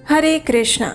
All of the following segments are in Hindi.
हरे कृष्णा।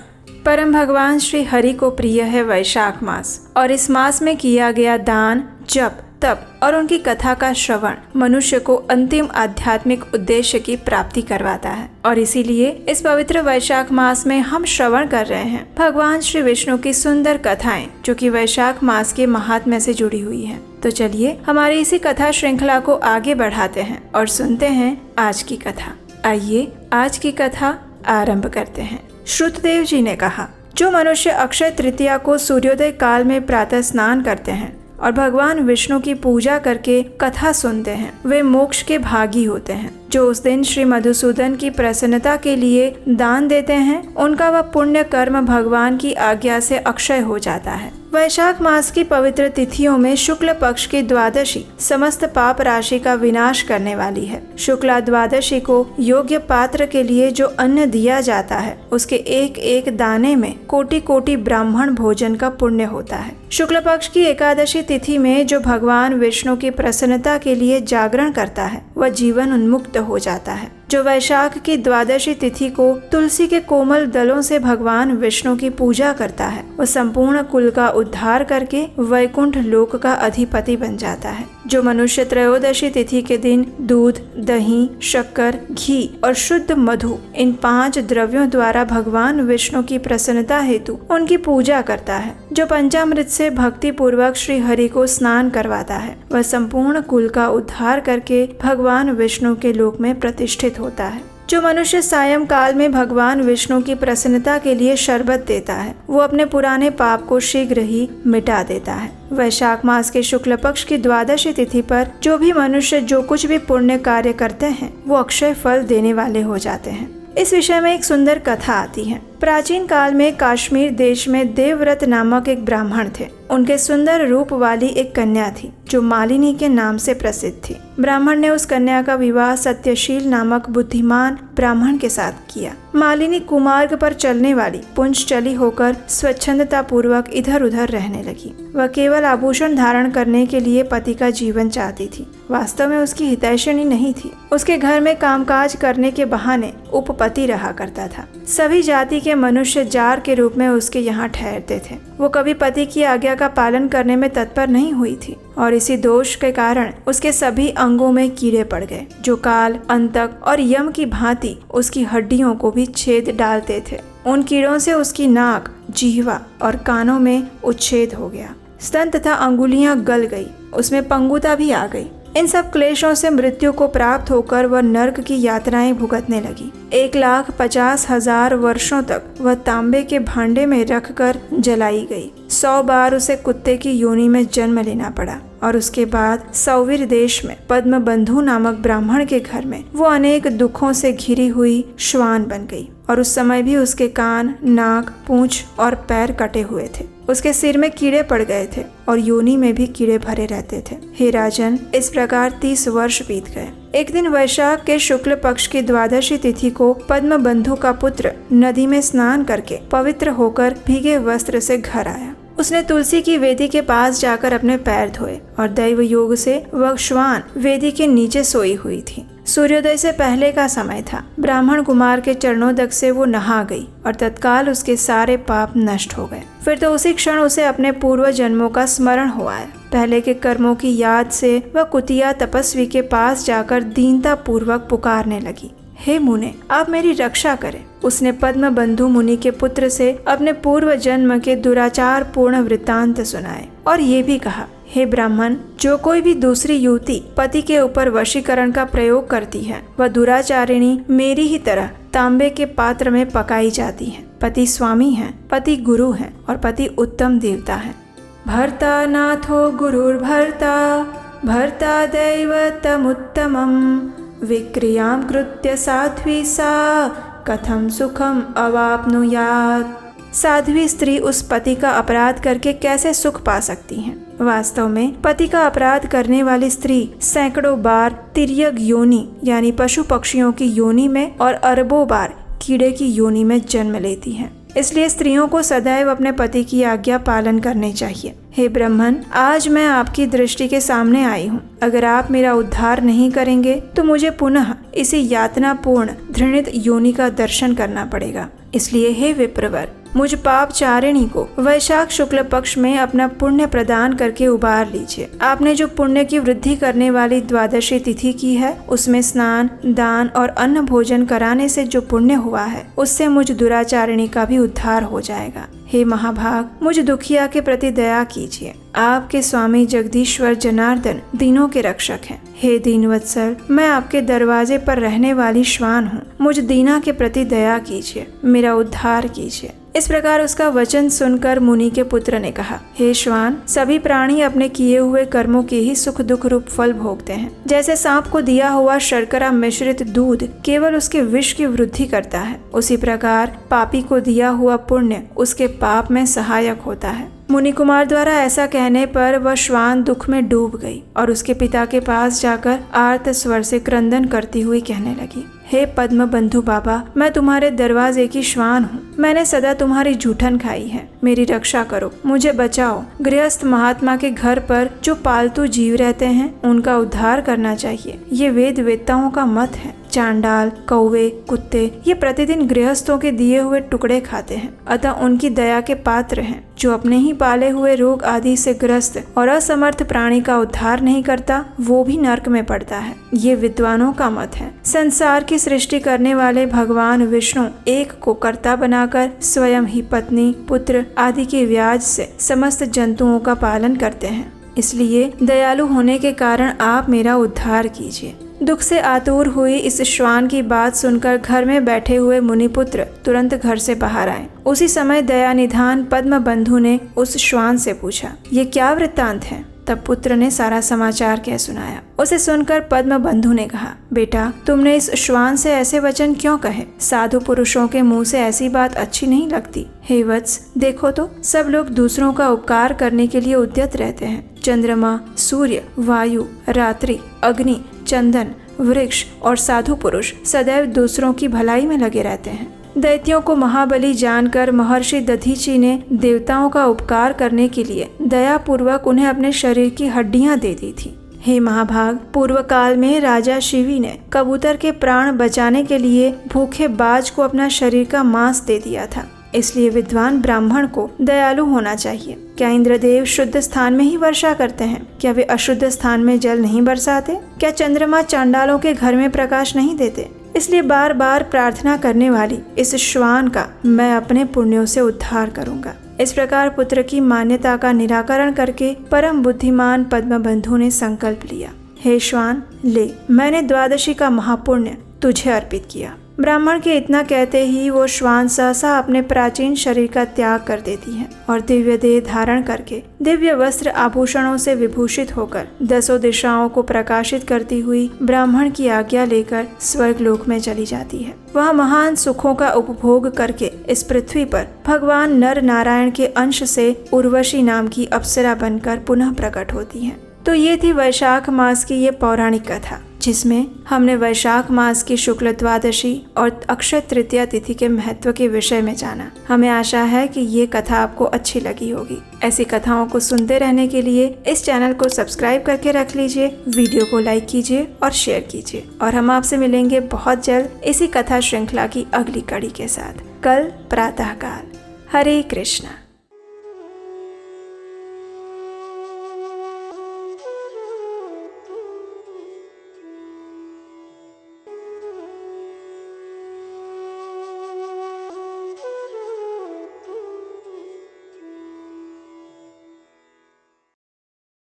परम भगवान श्री हरि को प्रिय है वैशाख मास और इस मास में किया गया दान, जप, तप और उनकी कथा का श्रवण मनुष्य को अंतिम आध्यात्मिक उद्देश्य की प्राप्ति करवाता है। और इसीलिए इस पवित्र वैशाख मास में हम श्रवण कर रहे हैं भगवान श्री विष्णु की सुंदर कथाएं, जो कि वैशाख मास के महात्म्य से जुड़ी हुई हैं। तो चलिए हमारी इसी कथा श्रृंखला को आगे बढ़ाते हैं और सुनते हैं आज की कथा। आइए आज की कथा आरंभ करते हैं। श्रुतदेव जी ने कहा, जो मनुष्य अक्षय तृतीया को सूर्योदय काल में प्रातः स्नान करते हैं और भगवान विष्णु की पूजा करके कथा सुनते हैं, वे मोक्ष के भागी होते हैं। जो उस दिन श्री मधुसूदन की प्रसन्नता के लिए दान देते हैं, उनका वह पुण्य कर्म भगवान की आज्ञा से अक्षय हो जाता है। वैशाख मास की पवित्र तिथियों में शुक्ल पक्ष की द्वादशी समस्त पाप राशि का विनाश करने वाली है। शुक्ला द्वादशी को योग्य पात्र के लिए जो अन्न दिया जाता है, उसके एक एक दाने में कोटि कोटि ब्राह्मण भोजन का पुण्य होता है। शुक्ल पक्ष की एकादशी तिथि में जो भगवान विष्णु की प्रसन्नता के लिए जागरण करता है, वह जीवन उन्मुक्त हो जाता है। जो वैशाख की द्वादशी तिथि को तुलसी के कोमल दलों से भगवान विष्णु की पूजा करता है, वह संपूर्ण कुल का उद्धार करके वैकुंठ लोक का अधिपति बन जाता है। जो मनुष्य त्रयोदशी तिथि के दिन दूध, दही, शक्कर, घी और शुद्ध मधु, इन 5 द्रव्यों द्वारा भगवान विष्णु की प्रसन्नता हेतु उनकी पूजा करता है, जो पंचामृत से भक्ति पूर्वक श्री हरि को स्नान करवाता है, वह संपूर्ण कुल का उद्धार करके भगवान विष्णु के लोक में प्रतिष्ठित होता है। जो मनुष्य सायं काल में भगवान विष्णु की प्रसन्नता के लिए शरबत देता है, वो अपने पुराने पाप को शीघ्र ही मिटा देता है। वैशाख मास के शुक्ल पक्ष की द्वादशी तिथि पर जो भी मनुष्य जो कुछ भी पुण्य कार्य करते हैं, वो अक्षय फल देने वाले हो जाते हैं। इस विषय में एक सुंदर कथा आती है। प्राचीन काल में काश्मीर देश में देवव्रत नामक एक ब्राह्मण थे। उनके सुंदर रूप वाली एक कन्या थी, जो मालिनी के नाम से प्रसिद्ध थी। ब्राह्मण ने उस कन्या का विवाह सत्यशील नामक बुद्धिमान ब्राह्मण के साथ किया। मालिनी कुमार्ग पर चलने वाली पुंज चली होकर स्वच्छंदता पूर्वक इधर उधर रहने लगी। वह केवल आभूषण धारण करने के लिए पति का जीवन चाहती थी। वास्तव में उसकी हितैषिणी नहीं थी। उसके घर में कामकाज करने के बहाने उपपति रहा करता था। सभी जाति के मनुष्य जार के रूप में उसके यहाँ ठहरते थे। वो कभी पति की आज्ञा का पालन करने में तत्पर नहीं हुई थी और इसी दोष के कारण उसके सभी अंगों में कीड़े पड़ गए, जो काल, अंतक और यम की भांति उसकी हड्डियों को भी छेद डालते थे। उन कीड़ों से उसकी नाक, जिह्वा और कानों में उच्छेद हो गया। स्तन तथा अंगुलियां गल गई। उसमें पंगुता भी आ गई। इन सब क्लेशों से मृत्यु को प्राप्त होकर वह नर्क की यातनाएं भुगतने लगी। 1,50,000 वर्षों तक वह तांबे के भांडे में रखकर जलाई गई। 100 बार उसे कुत्ते की योनि में जन्म लेना पड़ा और उसके बाद सौवीर देश में पद्म बंधु नामक ब्राह्मण के घर में वो अनेक दुखों से घिरी हुई श्वान बन गई। और उस समय भी उसके कान, नाक, पूंछ और पैर कटे हुए थे। उसके सिर में कीड़े पड़ गए थे और योनि में भी कीड़े भरे रहते थे। हे राजन, इस प्रकार 30 वर्ष बीत गए। एक दिन वैशाख के शुक्ल पक्ष की द्वादशी तिथि को पद्म बंधु का पुत्र नदी में स्नान करके पवित्र होकर भीगे वस्त्र से घर आया। उसने तुलसी की वेदी के पास जाकर अपने पैर धोए और दैव योग से वह श्वान वेदी के नीचे सोई हुई थी। सूर्योदय से पहले का समय था। ब्राह्मण कुमार के चरणोदक से वो नहा गई और तत्काल उसके सारे पाप नष्ट हो गए। फिर तो उसी क्षण उसे अपने पूर्व जन्मों का स्मरण हो आया। पहले के कर्मों की याद से वह कुतिया तपस्वी के पास जाकर दीनता पूर्वक पुकारने लगी, हे मुने, आप मेरी रक्षा करें। उसने पद्म बंधु मुनि के पुत्र से अपने पूर्व जन्म के दुराचार पूर्ण वृत्तांत सुनाए और ये भी कहा, हे ब्राह्मण, जो कोई भी दूसरी युवती पति के ऊपर वशीकरण का प्रयोग करती है, वह दुराचारिणी मेरी ही तरह तांबे के पात्र में पकाई जाती है। पति स्वामी है, पति गुरु है और पति उत्तम देवता है। भर्ता नाथो गुरुर्भर्ता, भर्ता दैवतमुत्तमम्, विक्रियां कृत्य साध्वी सा कथम सुखम अवाप्नुयात्। साध्वी स्त्री उस पति का अपराध करके कैसे सुख पा सकती है? वास्तव में पति का अपराध करने वाली स्त्री सैकड़ों बार तिर्यक योनि यानी पशु पक्षियों की योनि में और अरबों बार कीड़े की योनि में जन्म लेती है। इसलिए स्त्रियों को सदैव अपने पति की आज्ञा पालन करनी चाहिए। हे ब्राह्मण, आज मैं आपकी दृष्टि के सामने आई हूँ। अगर आप मेरा उद्धार नहीं करेंगे तो मुझे पुनः इसी यातनापूर्ण घृणित योनि का दर्शन करना पड़ेगा। इसलिए हे विप्रवर, मुझ पापचारिणी को वैशाख शुक्ल पक्ष में अपना पुण्य प्रदान करके उबार लीजिए। आपने जो पुण्य की वृद्धि करने वाली द्वादशी तिथि की है, उसमें स्नान, दान और अन्न भोजन कराने से जो पुण्य हुआ है, उससे मुझ दुराचारिणी का भी उद्धार हो जाएगा। हे महाभाग, मुझ दुखिया के प्रति दया कीजिए। आपके स्वामी जगदीश्वर जनार्दन दीनों के रक्षक हैं। हे दीनवत्सल, मैं आपके दरवाजे पर रहने वाली श्वान हूँ। मुझ दीना के प्रति दया कीजिए, मेरा उद्धार कीजिए। इस प्रकार उसका वचन सुनकर मुनि के पुत्र ने कहा, हे श्वान, सभी प्राणी अपने किए हुए कर्मों के ही सुख दुख रूप फल भोगते हैं। जैसे सांप को दिया हुआ शर्करा मिश्रित दूध केवल उसके विष की वृद्धि करता है, उसी प्रकार पापी को दिया हुआ पुण्य उसके पाप में सहायक होता है। मुनि कुमार द्वारा ऐसा कहने पर वह श्वान दुख में डूब गई और उसके पिता के पास जाकर आर्त स्वर से क्रंदन करती हुई कहने लगी, हे पद्म बंधु बाबा, मैं तुम्हारे दरवाजे की श्वान हूँ। मैंने सदा तुम्हारी जूठन खाई है, मेरी रक्षा करो, मुझे बचाओ। गृहस्थ महात्मा के घर पर जो पालतू जीव रहते हैं, उनका उद्धार करना चाहिए, ये वेद वेत्ताओं का मत है। चांडाल, कौवे, कुत्ते ये प्रतिदिन गृहस्थों के दिए हुए टुकड़े खाते हैं, अतः उनकी दया के पात्र हैं। जो अपने ही पाले हुए रोग आदि से ग्रस्त और असमर्थ प्राणी का उद्धार नहीं करता, वो भी नरक में पड़ता है। ये विद्वानों का मत है। संसार की सृष्टि करने वाले भगवान विष्णु एक को कर्ता बनाकर स्वयं ही पत्नी, पुत्र आदि के व्याज से समस्त जंतुओं का पालन करते हैं। इसलिए दयालु होने के कारण आप मेरा उद्धार कीजिए। दुख से आतुर हुई इस श्वान की बात सुनकर घर में बैठे हुए मुनिपुत्र तुरंत घर से बाहर आए। उसी समय दयानिधान पद्म बंधु ने उस श्वान से पूछा, ये क्या वृत्तांत है? तब पुत्र ने सारा समाचार कह सुनाया। उसे सुनकर पद्म बंधु ने कहा, बेटा, तुमने इस श्वान से ऐसे वचन क्यों कहे? साधु पुरुषों के मुंह से ऐसी बात अच्छी नहीं लगती। हे वत्स, देखो तो सब लोग दूसरों का उपकार करने के लिए उद्यत रहते हैं। चंद्रमा, सूर्य, वायु, रात्रि, अग्नि, चंदन, वृक्ष और साधु पुरुष सदैव दूसरों की भलाई में लगे रहते हैं। दैत्यों को महाबली जानकर महर्षि दधीची ने देवताओं का उपकार करने के लिए दया पूर्वक उन्हें अपने शरीर की हड्डियां दे दी थी। हे महाभाग, पूर्व काल में राजा शिवी ने कबूतर के प्राण बचाने के लिए भूखे बाज को अपना शरीर का मांस दे दिया था। इसलिए विद्वान ब्राह्मण को दयालु होना चाहिए। क्या इंद्रदेव शुद्ध स्थान में ही वर्षा करते हैं? क्या वे अशुद्ध स्थान में जल नहीं बरसाते? क्या चंद्रमा चांडालों के घर में प्रकाश नहीं देते? इसलिए बार बार प्रार्थना करने वाली इस श्वान का मैं अपने पुण्यों से उद्धार करूंगा। इस प्रकार पुत्र की मान्यता का निराकरण करके परम बुद्धिमान पद्म बंधु ने संकल्प लिया, हे श्वान, ले, मैंने द्वादशी का महापुण्य तुझे अर्पित किया। ब्राह्मण के इतना कहते ही वो श्वान सहसा अपने प्राचीन शरीर का त्याग कर देती है और दिव्य देह धारण करके दिव्य वस्त्र आभूषणों से विभूषित होकर 10 दिशाओं को प्रकाशित करती हुई ब्राह्मण की आज्ञा लेकर स्वर्गलोक में चली जाती है। वह महान सुखों का उपभोग करके इस पृथ्वी पर भगवान नर नारायण के अंश से उर्वशी नाम की अप्सरा बनकर पुनः प्रकट होती है। तो ये थी वैशाख मास की ये पौराणिक कथा, जिसमें हमने वैशाख मास की शुक्ल द्वादशी और अक्षय तृतीया तिथि के महत्व के विषय में जाना। हमें आशा है कि ये कथा आपको अच्छी लगी होगी। ऐसी कथाओं को सुनते रहने के लिए इस चैनल को सब्सक्राइब करके रख लीजिए, वीडियो को लाइक कीजिए और शेयर कीजिए। और हम आपसे मिलेंगे बहुत जल्द इसी कथा श्रृंखला की अगली कड़ी के साथ, कल प्रातःकाल। हरे कृष्णा।